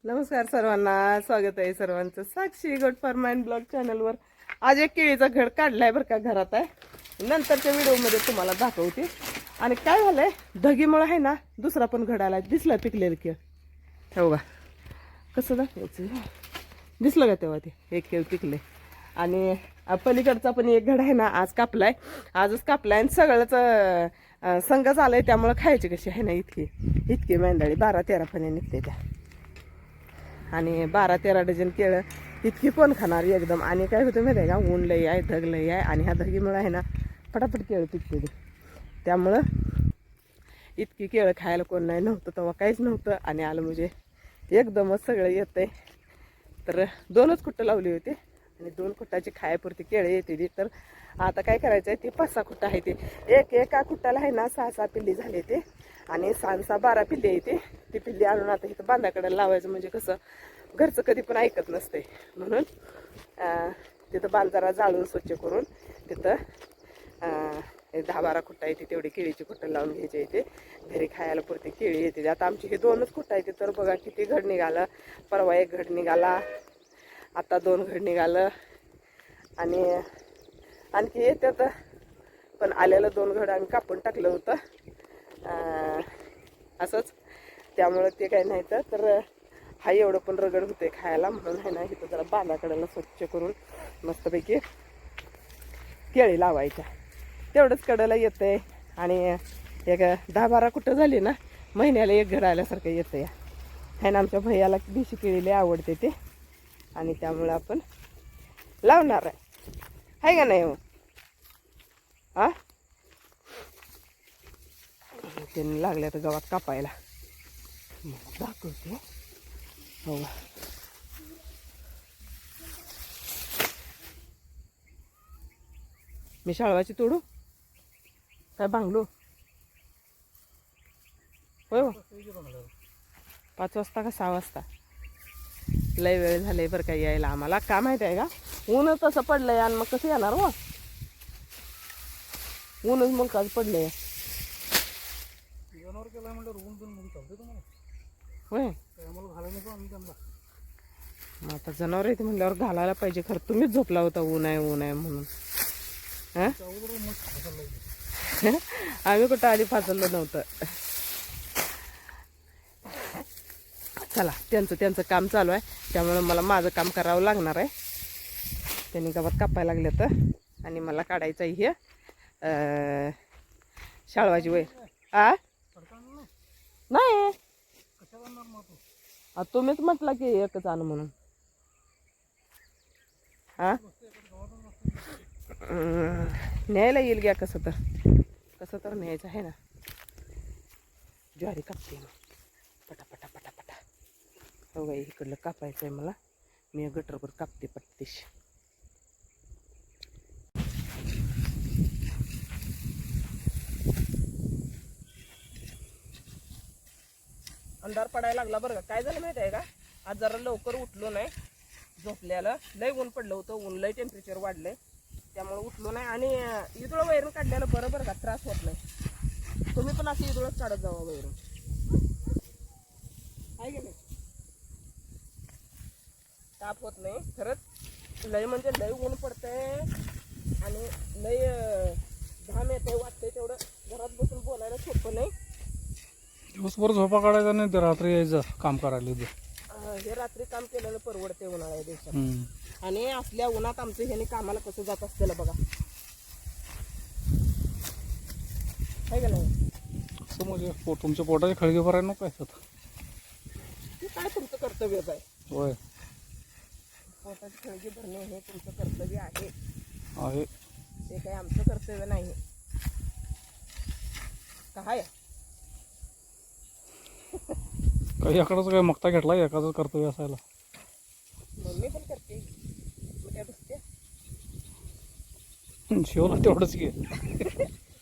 नमस्कार सर्वांना, स्वागत आहे सर्वांचं साक्षी गोट फार्म अँड ब्लॉग चॅनलवर. आज एक केळीचा घड काढलाय बरं का, घरात आहे. नंतरच्या व्हिडिओमध्ये तुम्हाला दाखवते. आणि काय झालंय, धगीमुळे आहे ना दुसरा पण घड आलाय. दिसला पिकलेलं केळ, हो का? कसं दाखवायचं, दिसलं का तेव्हा ते एक केळ पिकले. आणि पलीकडचा पण एक घड आहे ना आज कापलाय, आजच कापलाय. आणि सगळंच संघच आलाय, त्यामुळे खायची कशी आहे ना इतकी मेंढाळी 12-13 फण्या निघते त्या. आणि 12-13 डझन केळं इतकी कोण खाणार एकदम. आणि काय होतं माहिती आहे का, ऊन लई आहे, धग लई आहे. आणि ह्या धगीमुळं आहे ना पटापट केळं पिकते. त्यामुळं इतकी केळं खायला कोण नाही, नव्हतं तेव्हा काहीच नव्हतं. आणि आलं म्हणजे एकदमच सगळं येतंय. तर 2च खुट्टं लावली होती आणि 2 खुट्टाची खायापुरती केळं येते ती. तर आता काय करायचं आहे, ती 5-6 खुट्टा आहे. ते एका खुट्टाला आहे ना 6-6 पिल्ली झाले ते. आणि 6-6 12 पिल्ली येते. ती पिल्ली आणून आता इथं बांधाकडे लावायचं, म्हणजे कसं घरचं कधी पण ऐकत नसते. म्हणून तिथं बांध जरा जाळून स्वच्छ करून तिथं 10-12 खुट्टा येते, तेवढी केळीची खुट्टं लावून घ्यायची येते. घरी खायला पुरती केळी येते. आता आमची हे 2च खुट्टा येते. तर बघा किती घड निघालं. परवा 1 घड निघाला, आता 2 घड निघालं. आणि आणखी येतात, पण आलेलं 2 घड आम्ही कापून टाकलं होतं असंच. त्यामुळं ते काही नाही. तर हा एवढं पण रगड होते खायला, म्हणून आहे ना इथं जरा बांधाकडेला स्वच्छ करून मस्तपैकी केळी लावायच्या. तेवढंच कडेला येतंय. आणि एक 10-12 कुठं झाली ना, महिन्याला 1 घड आल्यासारखं येतं या. आहे ना, आमच्या भैयाला देशी केळी लय आवडते ते. आणि त्यामुळं आपण लावणार आहे का नाही हो? हा, त्यांनी लागल्या तर गावात कापायला दाखवते. हो, मी शाळवाची तोडू काय बांगलो? होय हो, 5 वाजता का 6 वाजता? लय वेळ झाले बरं का यायला आम्हाला. का माहिती आहे का, ऊनच तसं पडलंय. आणि मग कसं येणार हो, ऊनच मुलकाच पडलंय. होय, मग आता जनावर येते म्हणल्यावर घालायला पाहिजे. खरं तुम्हीच झोपला होता ऊन आहे म्हणून. हां, आम्ही कुठं आधी फासलं नव्हतं. चला, त्यांचं काम चालू आहे, त्यामुळे मला माझं काम करावं लागणार आहे. त्यांनी गावात कापायला लागले तर, आणि मला काढायचं आहे हे शाळवाची वय. नाही, तुम्हीच म्हटलं की एकच आण म्हणून. हा, न्यायला येईल घ्या. कसं तर न्यायचं आहे ना. ज्वारी कापते मग पटापटा. हो बाई, इकडलं कापायचं आहे मला. मी गटरभर कापते पट्टीश. अंधार पडायला लागला बरं का. काय झालं माहिती आहे का, आज जरा लवकर उठलो नाही. झोपल्याला लय ऊन पडलं होतं, ऊन लय टेम्परेचर वाढलंय, त्यामुळे उठलो नाही. आणि इदुळं वैरून काढल्याला बरोबर का, त्रास होत नाही. तुम्ही पण असं इदुळच काढत जावा वैरून, आहे की नाही? ताप होत नाही खरंच. लय म्हणजे लय ऊन पडतंय आणि लय घाम येतंय, वाटतंय तेवढं. घरात बसून बोलायला सोपं नाही. दिवसभर झोपा काढायचा नाही, ते रात्री यायचं काम करायला. हे रात्री काम केलेलं परवडते उन्हाळ्या दिवसात. आणि असल्या उन्हात आमचं ह्याने कामाला कसं जात असतेला बघा, आहे का नाही? असं म्हणजे तुमच्या पोटाची खळगी भरायला नको काय? ते काय तुमचं कर्तव्यच आहे. होय, पोटाची खळगी भरणे हे तुमचं कर्तव्य आहे. ते काही आमचं कर्तव्य नाही. काय काही एखादाच काय मक्ता घेतला, एखादं कर्तव्य असायला. मम्मी पण करते, त्या दुसत्या शिवला तेवढंच की.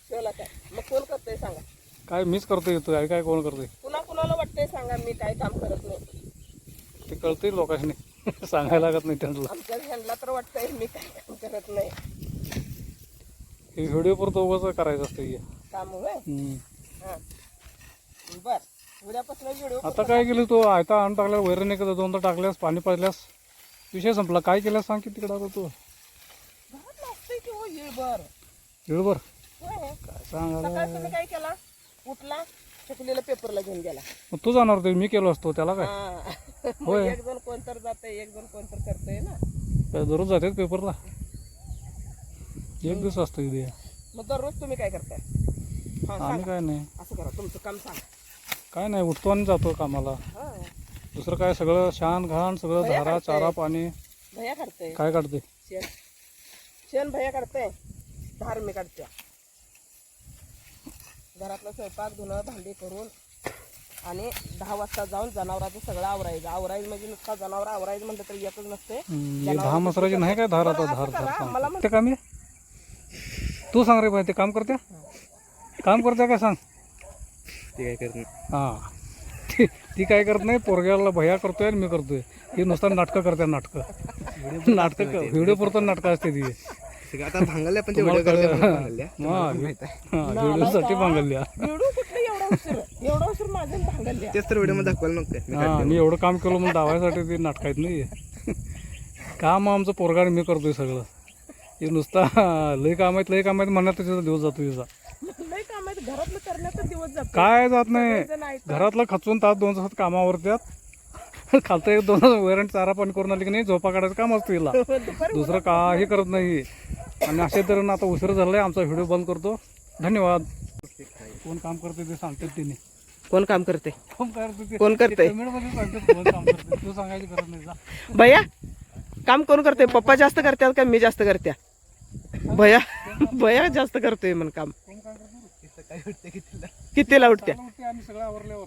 शिवला काय मग कोण करतंय सांगा? काय मीच करतोय, येतो काय कोण करतोय? कुणाला वाटतंय सांगा मी काय काम करत नाही? ते कळतंय लोकांनी, सांगायला लागत नाही त्यांना. आमच्या ह्यांना तर वाटतंय मी काय काम करत नाही. हे व्हिडिओ परत उगाच करायचं असतं काम होय. हां, बर उद्यापासून व्हिडिओ आता काय केलं तू आयता आणून टाकल्या वैरण एकदा दोनदा टाकल्यास पाणी पाजल्यास विषय संपला. काय केल्यास सांग की तिकडे आता तू घरात लागतंय की हो येळभर. वेळभर होय. काय सांगायला. सकाळी तुम्ही काय केला? उठला चकलीला पेपरला घेऊन गेला. मग तू जाणार होते मी केलो असतो त्याला काय. हा. मग होय. एक जण कोणतर जातंय एक जण कोणतर करतंय ना. काय दररोज जातात पेपरला एक दिवस असतो इथे. मग दररोज तुम्ही काय करताय? हा, आम्ही सांगा. काय नाही असं करा तुमचं काम सांगा. काय नाही उठतो आणि जातो कामाला. हा. दुसरं काय सगळं शान घाण सगळं भैया धारा काढतंय. चारा पाणी भैया काढतंय काय काढते. शेण. शेण भैया काढतंय. धार मी काढते. घरातलं स्वयंपाक धुणं भांडी करून आणि 10 वाजता जाऊन जनावरांचं सगळं आवरायचं म्हणजे नुसता जनावर आवरायचं म्हणलं तर एकच नसते. हे 10 मसराची नाही काय धार आता बरं, धार असं करा, धार मला सांग ते काम आहे. तू सांग रे भाई ते काम करत्या काय सांग. ते काय करत हा ती काय करत नाही. पोरग्याला भैया करतोय आणि मी करतोय. ही नुसतं नाटकं करते नाटकं व्हिडिओ पुरतं नाटकं असते ती. नाही आता भांगल्या पण ते व्हिडिओ व्हिडिओसाठी भांगल्या. व्हिडिओ कुठलं एवढा उशीर माझ्या भांगल्या. तेच तर व्हिडिओ मध्ये दाखवायला नको. हा मी एवढं काम केलं म्हणून दावायसाठी ते नाटक आहेत नाही. काम आमचं पोरगा आणि मी करतोय सगळं. हे नुसता लय काम आहेत म्हणण्यात त्याचा दिवस जातो तिचा. लय काम आहेत घरातलं करण्याचा दिवस जातो. काय जात नाही सगळेजण आहेत. घरातलं खचून तास 2 तासात कामावर त्यात खालतं 1-2 वैरण चारा पाणी करून आली की नाही झोपा काढायचं काम असतं हिला. दुपारी दुसरं काही करत नाही. आणि अशा तऱ्हेनं आता उशीर झालाय. आमचा व्हिडिओ बंद करतो. धन्यवाद. कोण काम करते ते सांगतात तिने. कोण काम करते? कोण करते ते कोण करते? कमेंटमध्ये सांगतात कोण काम करते. तू सांगायची गरज नाही जा. भैया काम कोण करते? पप्पा जास्त करतात का मी जास्त करत्या? भैया जास्त करतोय म्हण काम. कोण काय करते कितीला उठत्या? उठते आणि सगळं आवरल्यावर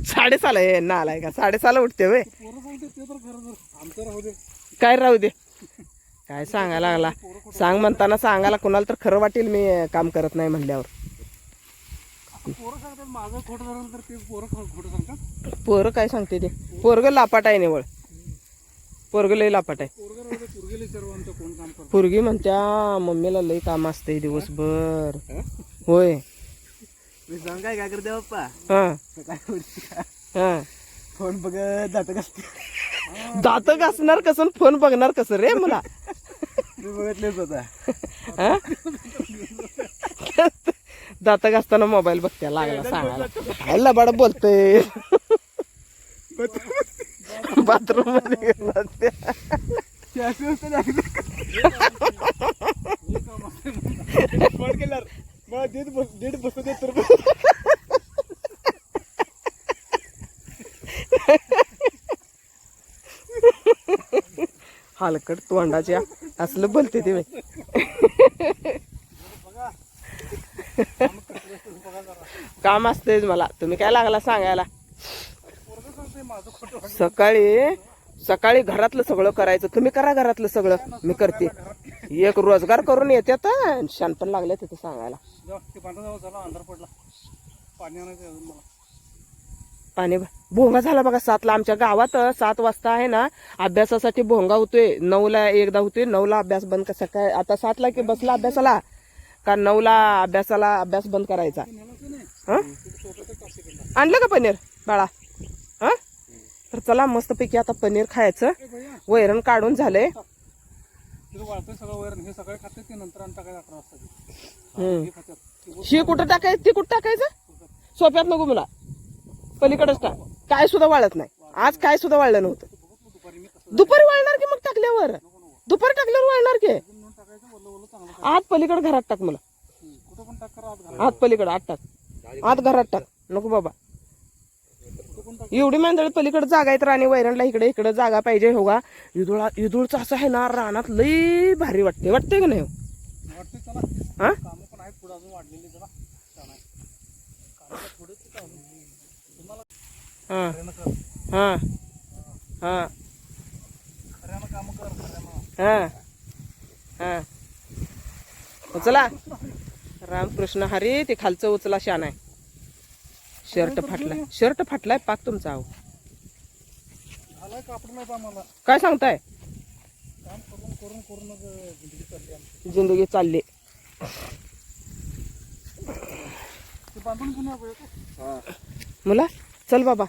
6:30 ना आलाय का? 6:30 उठते वे. पोरं सांगते ते तर खरं जर आमचं राहू दे. काय राहू दे. काय सांगायला लागला? सांग म्हणताना सांगायला कोणाला तर खरं वाटेल मी काम करत नाही म्हणल्यावर. पोरं सांगतात माझं खोटं झालं तर ते पोरं खोटं सांगतात. पोरं काय सांगते ते? पोरग लापाट आहे निवळ. पोरग लय लापाट आहे. पोरगं राहू दे पोरगेला विचारू आमचं कोण काम करतं. पोरगी म्हणत्या मम्मीला लय काम असते दिवसभर. होय. मी सांग काय करते बाप्पा हा काय हा. फोन बघत जात कसते. दात घासणार कसं आणि फोन बघणार कसं रे मला? मी बघितलेच होता. हा? दात घासताना मोबाईल बघत्या लागला सांगायला. काय लबाड बोलतोय. बाथरूम मध्ये गेला त्या. फोन केल्यावर मला दीड बसू दे तर हलकट तोंडाच्या असलं बोलते ते. काम असतेच मला. तुम्ही काय लागला सांगायला? सकाळी घरातलं सगळं करायचं. तुम्ही करा घरातलं सगळं मी करते. एक रोजगार करून येते तर शान पण लागले तिथे सांगायला. अंधार पडला पाणी आणायचं अजून मला. पाणी भोंगा झाला बघा 7ला. आमच्या गावात 7 वाजता आहे ना अभ्यासासाठी भोंगा होतोय. 9ला एकदा होतोय. 9ला अभ्यास बंद कसा काय? आता 7ला की बसला अभ्यासाला का 9ला अभ्यास बंद करायचा. आणलं का पनीर बाळा? हा तर चला मस्तपैकी आता पनीर खायचं. वैरण काढून झालंय. वाळतंय सगळं वैरण. हे सगळे खाते ते नंतर आणि टाकायचं 11 वाजता. हम्म. ही कुठं टाकायचं ती कुठं टाकायचं? सोप्यात नको मला. पलीकडेच टाक. काय सुद्धा वाळत नाही. आज काय सुद्धा वाळलं नव्हतं. दुपारी वाळणार की मग टाकल्यावर? दुपारी टाकल्यावर वाळणार की? आत पलीकडे घरात टाक मला. आत पलीकडे आत टाक. आत घरात टाक. नको बाबा एवढी मंडळी पलीकडे जागा आहेत. राणी वैरणला इकडे जागा पाहिजे. हो का इदुळचं असं आहे ना रानात लई भारी वाटते. वाटते की नाही? हा हा हा हा हा हा उचला. रामकृष्ण हरी. ते खालचं उचला शान आहे. शर्ट फाटलाय पाक तुमचा. अहो काय सांगताय? जिंदगी चालली. मुला चल बाबा.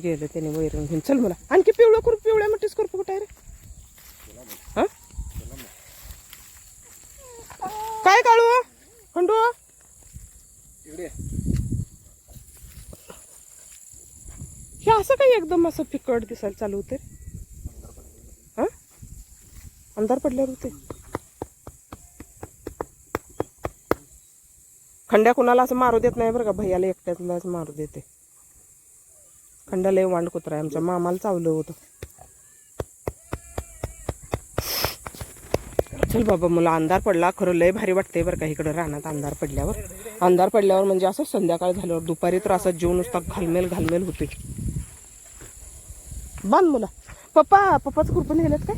गेलं त्याने वैरण घेऊन. चल मुला आणखी पिवळ्या मटीस करू कुठे रे. हा काय काढू खंडू इकडे हे असं काही एकदम असं फिकट दिसायला चालू होते. हा अंधार पडल्यावर होते. खंड्या कुणाला असं मारू देत नाही बरं का. भैयाला एकट्यालाच मारू देते. खंड्या लय वांड कुत्रा आहे. आमच्या मामाला चावलं होतं. चल बाबा मला अंधार पडला. खरं लय भारी वाटतंय बरं का इकडं रानात अंधार पडल्यावर म्हणजे असं संध्याकाळ झाल्यावर. दुपारी तर असं जीव नुसता घालमेल होते. बांध मुला. पप्पाच खुरपण नेलेत काय.